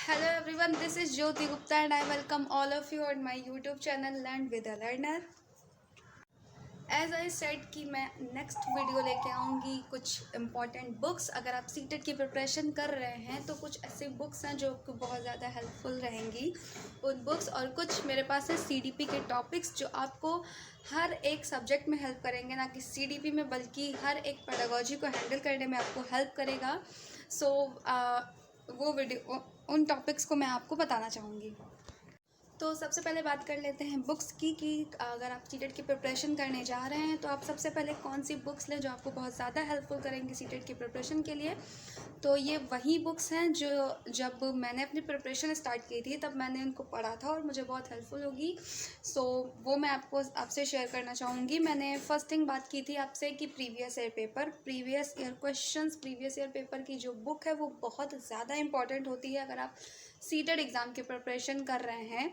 Hello everyone, this is Jyoti Gupta and I welcome all of you on my YouTube channel Learn with a Learner. As I said कि मैं next video लेके आऊँगी कुछ important books. अगर आप CTET की preparation कर रहे हैं तो कुछ ऐसे बुक्स हैं जो आपको बहुत ज़्यादा हेल्पफुल रहेंगी उन बुक्स, और कुछ मेरे पास है सीडीपी के टॉपिक्स जो आपको हर एक सब्जेक्ट में हेल्प करेंगे, ना कि सीडीपी में बल्कि हर एक पेडागोजी को हैंडल करने में आपको हेल्प करेगा। वो वीडियो उन टॉपिक्स को मैं आपको बताना चाहूँगी। तो सबसे पहले बात कर लेते हैं बुक्स की कि अगर आप सीटेट की प्रिपरेशन करने जा रहे हैं तो आप सबसे पहले कौन सी बुक्स लें जो आपको बहुत ज़्यादा हेल्पफुल करेंगी सीटेट की प्रिपरेशन के लिए। तो ये वही बुक्स हैं जो जब मैंने अपनी प्रिपरेशन स्टार्ट की थी तब मैंने उनको पढ़ा था और मुझे बहुत हेल्पफुल होगी। वो मैं आपसे शेयर करना चाहूँगी। मैंने फर्स्ट थिंग बात की थी आपसे कि previous year paper, previous year questions, previous year paper की जो बुक है वो बहुत ज़्यादा इंपॉर्टेंट होती है अगर आप सीटेट एग्ज़ाम की प्रिपरेशन कर रहे हैं।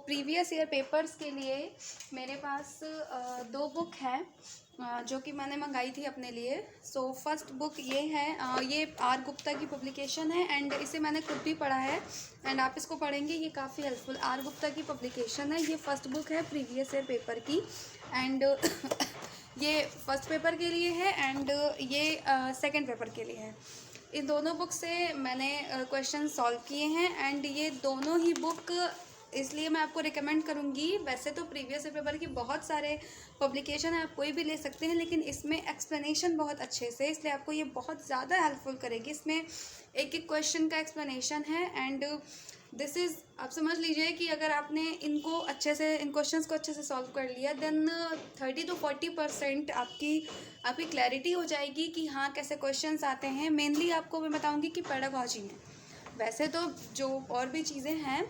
प्रीवियस ईयर पेपर्स के लिए मेरे पास दो बुक हैं जो कि मैंने मंगाई थी अपने लिए। फर्स्ट बुक ये है, ये आर गुप्ता की पब्लिकेशन है एंड इसे मैंने खुद भी पढ़ा है एंड आप इसको पढ़ेंगे, ये काफ़ी हेल्पफुल आर गुप्ता की पब्लिकेशन है। ये फर्स्ट बुक है प्रीवियस ईयर पेपर की एंड ये फर्स्ट पेपर के लिए है एंड ये सेकंड पेपर के लिए है। इन दोनों बुक से मैंने क्वेश्चन सॉल्व किए हैं एंड ये दोनों ही बुक इसलिए मैं आपको रिकमेंड करूँगी। वैसे तो प्रीवियस पेपर की बहुत सारे पब्लिकेशन है, आप कोई भी ले सकते हैं, लेकिन इसमें एक्सप्लेनेशन बहुत अच्छे से, इसलिए आपको ये बहुत ज़्यादा हेल्पफुल करेगी। इसमें एक एक क्वेश्चन का एक्सप्लेनेशन है एंड दिस इज़, आप समझ लीजिए कि अगर आपने इनको अच्छे से, इन क्वेश्चंस को अच्छे से सॉल्व कर लिया देन 30 to 40% आपकी क्लैरिटी हो जाएगी कि हाँ कैसे क्वेश्चंस आते हैं। मेनली आपको मैं बताऊँगी कि पेडागोजी में, वैसे तो जो और भी चीज़ें हैं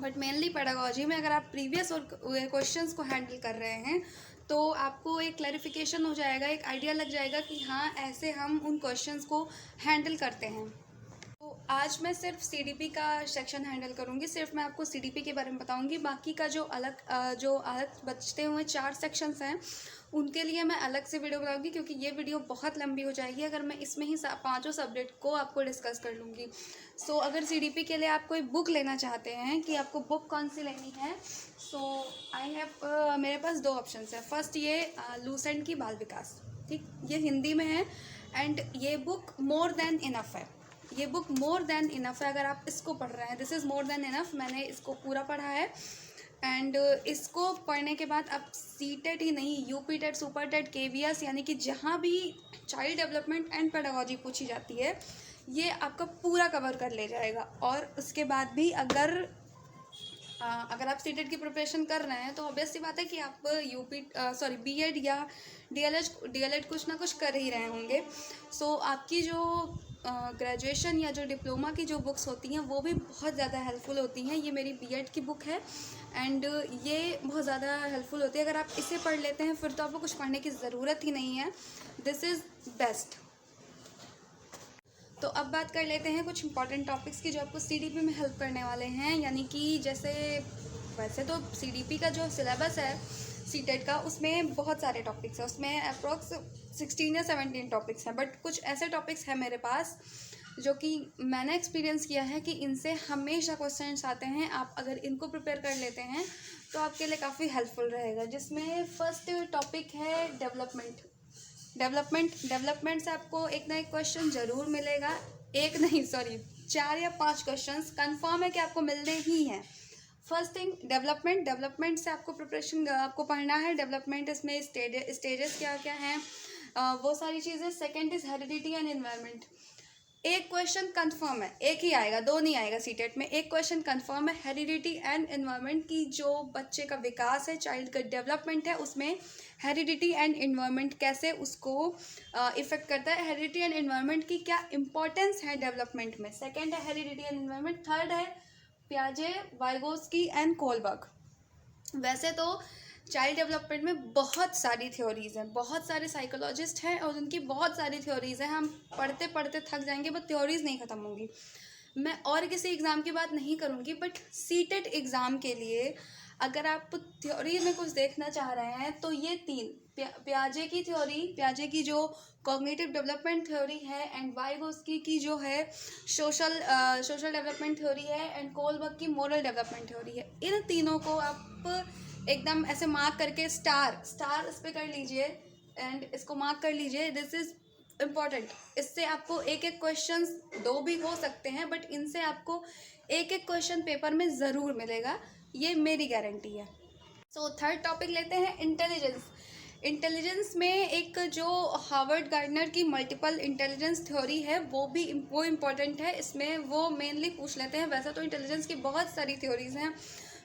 बट मेनली पेडागोजी में अगर आप प्रीवियस और क्वेश्चंस को हैंडल कर रहे हैं तो आपको एक क्लैरिफिकेशन हो जाएगा, एक आइडिया लग जाएगा कि हाँ ऐसे हम उन क्वेश्चंस को हैंडल करते हैं। तो आज मैं सिर्फ सीडीपी का सेक्शन हैंडल करूँगी, सिर्फ मैं आपको सीडीपी के बारे में बताऊँगी। बाकी का जो अलग बचते हुए 4 सेक्शंस हैं उनके लिए मैं अलग से वीडियो बनाऊँगी, क्योंकि ये वीडियो बहुत लंबी हो जाएगी अगर मैं इसमें ही 5 सब्जेक्ट को आपको डिस्कस कर लूँगी। अगर सीडीपी के लिए आप कोई बुक लेना चाहते हैं कि आपको बुक कौन सी लेनी है, मेरे पास 2 ऑप्शंस हैं। फर्स्ट ये लूसेंट की बाल विकास, ठीक, ये हिंदी में है एंड ये बुक मोर देन इनफ है। ये बुक मोर देन इनफ है अगर आप इसको पढ़ रहे हैं, this is more than enough. मैंने इसको पूरा पढ़ा है एंड इसको पढ़ने के बाद आप सीटेट ही नहीं, UP TET, super TET, KVS, यानी कि जहाँ भी चाइल्ड डेवलपमेंट एंड पेडागोजी पूछी जाती है ये आपका पूरा कवर कर ले जाएगा। और उसके बाद भी अगर आप सीटेट की प्रिपरेशन कर रहे हैं तो ऑब्वियस सी बात है कि आप बीएड या डीएलएड कुछ ना कुछ कर ही रहे होंगे। आपकी जो ग्रेजुएशन या जो डिप्लोमा की जो बुक्स होती हैं वो भी बहुत ज़्यादा हेल्पफुल होती हैं। ये मेरी बीएड की बुक है एंड ये बहुत ज़्यादा हेल्पफुल होती है। अगर आप इसे पढ़ लेते हैं फिर तो आपको कुछ पढ़ने की ज़रूरत ही नहीं है, दिस इज़ बेस्ट। तो अब बात कर लेते हैं कुछ इंपॉर्टेंट टॉपिक्स की जो आपको सीडीपी में हेल्प करने वाले हैं। यानी कि जैसे वैसे तो सीडीपी का जो सिलेबस है सीटेट का उसमें बहुत सारे टॉपिक्स हैं, उसमें अप्रॉक्स 16 या 17 टॉपिक्स हैं, बट कुछ ऐसे टॉपिक्स हैं मेरे पास जो कि मैंने एक्सपीरियंस किया है कि इनसे हमेशा क्वेश्चंस आते हैं। आप अगर इनको प्रिपेयर कर लेते हैं तो आपके लिए काफ़ी हेल्पफुल रहेगा। जिसमें फर्स्ट टॉपिक है डेवलपमेंट से आपको एक ना एक क्वेश्चन ज़रूर मिलेगा, 4 या 5 क्वेश्चंस कंफर्म है कि आपको मिलने ही हैं। फर्स्ट थिंग डेवलपमेंट से आपको प्रिपरेशन आपको पढ़ना है। डेवलपमेंट इसमें स्टेजेस क्या क्या हैं, वो सारी चीज़ें। Second is heredity and environment. एक क्वेश्चन कंफर्म है, एक ही आएगा, 2 नहीं आएगा सीटेट में, एक क्वेश्चन कंफर्म है। हेरिडिटी एंड एनवायरनमेंट की जो बच्चे का विकास है, चाइल्ड का डेवलपमेंट है, उसमें हेरिडिटी एंड एनवायरनमेंट कैसे उसको इफेक्ट करता है, हेरिडिटी एंड एनवायरनमेंट की क्या इंपॉर्टेंस है डेवलपमेंट में। सेकेंड है हेरिडिटी एंड एनवायरनमेंट। थर्ड है पियाजे, वाइगोस्की एंड कोलबर्ग। वैसे तो चाइल्ड डेवलपमेंट में बहुत सारी थ्योरीज़ हैं, बहुत सारे साइकोलॉजिस्ट हैं और उनकी बहुत सारी थ्योरीज़ हैं, हम पढ़ते पढ़ते थक जाएंगे बट थ्योरीज़ नहीं ख़त्म होंगी। मैं और किसी एग्ज़ाम की बात नहीं करूँगी बट सीटेट एग्ज़ाम के लिए अगर आप थ्योरी में कुछ देखना चाह रहे हैं तो ये प्याजे की जो कॉग्निटिव डेवलपमेंट थ्योरी है, एंड वाइगोस्की की जो है सोशल डेवलपमेंट थ्योरी है, एंड कोलबर्ग की मोरल डेवलपमेंट थ्योरी है। इन तीनों को आप एकदम ऐसे मार्क करके स्टार इस पे कर लीजिए एंड इसको मार्क कर लीजिए। This is important. इससे आपको एक एक क्वेश्चन, दो भी हो सकते हैं, बट इनसे आपको एक एक क्वेश्चन पेपर में ज़रूर मिलेगा, ये मेरी गारंटी है। सो थर्ड टॉपिक लेते हैं इंटेलिजेंस। इंटेलिजेंस में एक जो हार्वर्ड गार्डनर की मल्टीपल इंटेलिजेंस थ्योरी है वो इम्पॉर्टेंट है। इसमें वो मेनली पूछ लेते हैं, वैसे तो इंटेलिजेंस की बहुत सारी थ्योरीज हैं,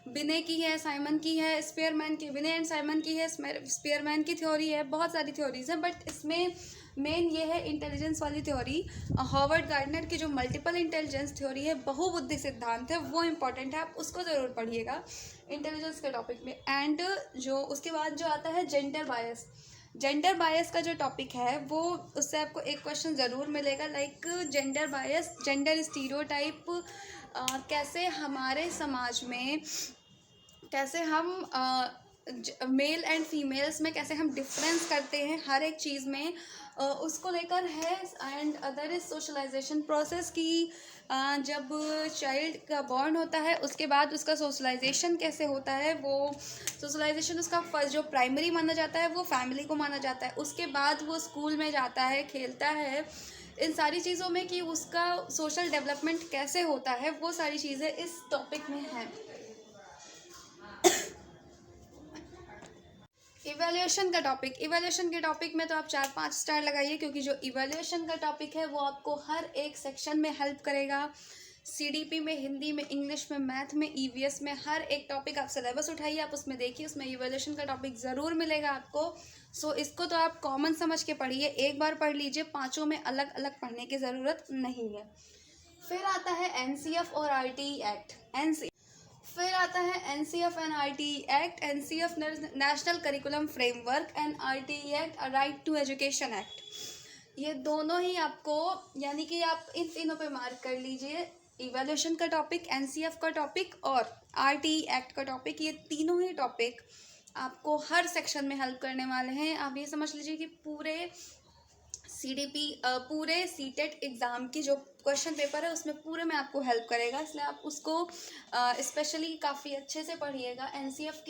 बिने की है, साइमन की है, स्पीयरमैन की, बिने एंड साइमन की है, स्पीयरमैन की थ्योरी है, बहुत सारी थ्योरीज हैं, बट इसमें मेन ये है इंटेलिजेंस वाली थ्योरी। हार्वर्ड गार्डनर की जो मल्टीपल इंटेलिजेंस थ्योरी है, बहुबुद्धि सिद्धांत है, वो इम्पॉर्टेंट है, आप उसको ज़रूर पढ़िएगा इंटेलिजेंस के टॉपिक में। एंड जो उसके बाद जो आता है जेंडर बायस का जो टॉपिक है वो, उससे आपको एक क्वेश्चन ज़रूर मिलेगा, like gender bias, gender stereotype, कैसे हमारे समाज में, कैसे हम मेल एंड फीमेल्स में कैसे हम डिफरेंस करते हैं हर एक चीज़ में, उसको लेकर है। And other is socialisation process की, जब चाइल्ड का बॉर्न होता है उसके बाद उसका सोशलाइजेशन कैसे होता है, वो सोशलाइजेशन उसका फर्स्ट जो प्राइमरी माना जाता है वो फैमिली को माना जाता है, उसके बाद वो स्कूल में जाता है, खेलता है, इन सारी चीज़ों में कि उसका सोशल डेवलपमेंट कैसे होता है, वो सारी चीज़ें इस टॉपिक में हैं। इवैल्यूएशन के टॉपिक में तो आप 4-5 स्टार लगाइए, क्योंकि जो इवैल्यूएशन का टॉपिक है वो आपको हर एक सेक्शन में हेल्प करेगा। सीडीपी में, हिंदी में, इंग्लिश में, मैथ में, ईवीएस में, हर एक टॉपिक आप सिलेबस उठाइए, आप उसमें देखिए, उसमें इवैल्यूएशन का टॉपिक ज़रूर मिलेगा आपको। सो इसको तो आप कॉमन समझ के पढ़िए, एक बार पढ़ लीजिए, पाँचों में अलग अलग पढ़ने की ज़रूरत नहीं है। फिर आता है एनसीएफ और आरटीई एक्ट। फिर आता है NCF and RTE act, NCF national curriculum framework, and RTE act right to education act. ये दोनों ही आपको, यानी कि आप इन तीनों पे मार्क कर लीजिए, इवैल्यूएशन का टॉपिक, एनसीएफ का टॉपिक और आरटीई एक्ट का टॉपिक, ये तीनों ही टॉपिक आपको हर सेक्शन में हेल्प करने वाले हैं। आप ये समझ लीजिए कि पूरे पूरे सीटेट एग्ज़ाम की जो क्वेश्चन पेपर है उसमें पूरे में आपको हेल्प करेगा, इसलिए आप उसको स्पेशली काफ़ी अच्छे से पढ़िएगा। एनसीएफ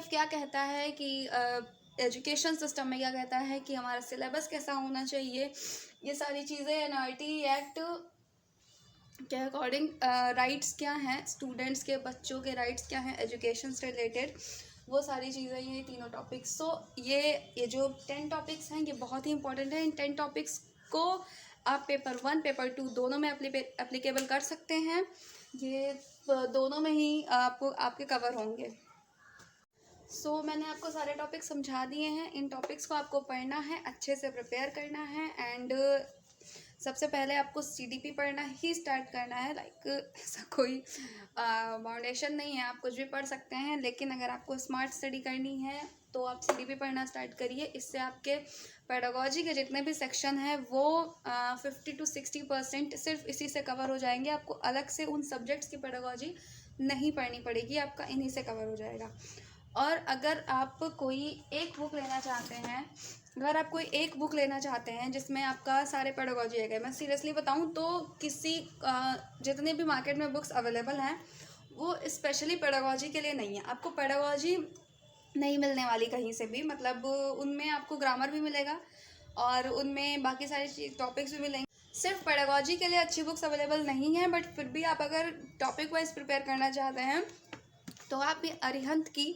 क्या कहता है कि एजुकेशन सिस्टम में क्या कहता है कि हमारा सिलेबस कैसा होना चाहिए, ये सारी चीज़ें। एनआरटी एक्ट के अकॉर्डिंग राइट्स क्या हैं, स्टूडेंट्स के, बच्चों के राइट्स क्या हैं एजुकेशन से रिलेटेड, वो सारी चीज़ें, ये तीनों टॉपिक्स। सो ये जो 10 टॉपिक्स हैं ये बहुत ही इंपॉर्टेंट है। इन 10 टॉपिक्स को आप पेपर 1, पेपर 2 दोनों में एप्लीकेबल कर सकते हैं, ये दोनों में ही आपके कवर होंगे। सो मैंने आपको सारे टॉपिक्स समझा दिए हैं, इन टॉपिक्स को आपको पढ़ना है, अच्छे से प्रिपेयर करना है, एंड सबसे पहले आपको सीडीपी पढ़ना ही स्टार्ट करना है। लाइक ऐसा कोई फाउंडेशन नहीं है, आप कुछ भी पढ़ सकते हैं, लेकिन अगर आपको स्मार्ट स्टडी करनी है तो आप सीडीपी पढ़ना स्टार्ट करिए। इससे आपके पेडागोजी के जितने भी सेक्शन हैं वो 50 to 60% सिर्फ इसी से कवर हो जाएंगे। आपको अलग से उन सब्जेक्ट्स की पेडागोजी नहीं पढ़नी पड़ेगी, आपका इन्हीं से कवर हो जाएगा। और अगर आप कोई एक बुक लेना चाहते हैं, जिसमें आपका सारे पेडागोजी है, मैं सीरियसली बताऊं तो जितने भी मार्केट में बुक्स अवेलेबल हैं वो स्पेशली पेडागोजी के लिए नहीं है। आपको पेडागोजी नहीं मिलने वाली कहीं से भी, मतलब उनमें आपको ग्रामर भी मिलेगा और उनमें बाकी सारे टॉपिक्स भी मिलेंगे। सिर्फ पेडागोजी के लिए अच्छी बुक्स अवेलेबल नहीं है, बट फिर भी आप अगर टॉपिक वाइज प्रिपेयर करना चाहते हैं तो आप ये अरिहंत की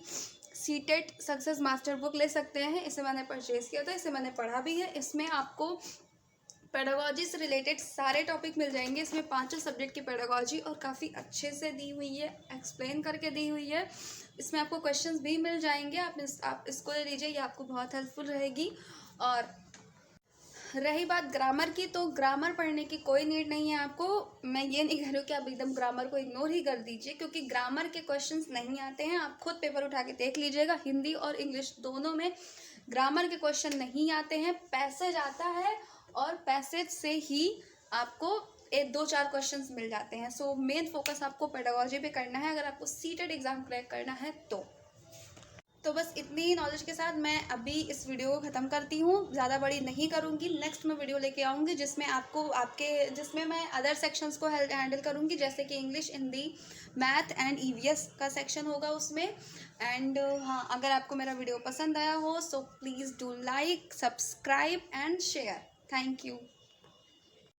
सीटेट सक्सेस मास्टर बुक ले सकते हैं। इसे मैंने परचेज़ किया था, इसे मैंने पढ़ा भी है। इसमें आपको पेडागोजी से रिलेटेड सारे टॉपिक मिल जाएंगे। इसमें 5 सब्जेक्ट की पेडागोजी और काफ़ी अच्छे से दी हुई है, एक्सप्लेन करके दी हुई है। इसमें आपको क्वेश्चंस भी मिल जाएंगे, आप इसको ले लीजिए, ये आपको बहुत हेल्पफुल रहेगी। और रही बात ग्रामर की, तो ग्रामर पढ़ने की कोई नीड नहीं है आपको। मैं ये नहीं कह रही हूँ कि आप एकदम ग्रामर को इग्नोर ही कर दीजिए, क्योंकि ग्रामर के क्वेश्चंस नहीं आते हैं। आप खुद पेपर उठा के देख लीजिएगा, हिंदी और इंग्लिश दोनों में ग्रामर के क्वेश्चन नहीं आते हैं। पैसेज आता है और पैसेज से ही आपको 1-2-4 क्वेश्चंस मिल जाते हैं। सो मेन फोकस आपको पेडागोजी पे करना है अगर आपको सीटेट एग्ज़ाम क्रैक करना है तो बस इतनी नॉलेज के साथ मैं अभी इस वीडियो को ख़त्म करती हूँ, ज़्यादा बड़ी नहीं करूँगी। नेक्स्ट मैं वीडियो लेके आऊँगी जिसमें मैं अदर सेक्शंस को हैंडल करूँगी, जैसे कि English, Hindi, math and EVS का सेक्शन होगा उसमें। एंड हाँ, अगर आपको मेरा वीडियो पसंद आया हो so please do like, subscribe and share. Thank you.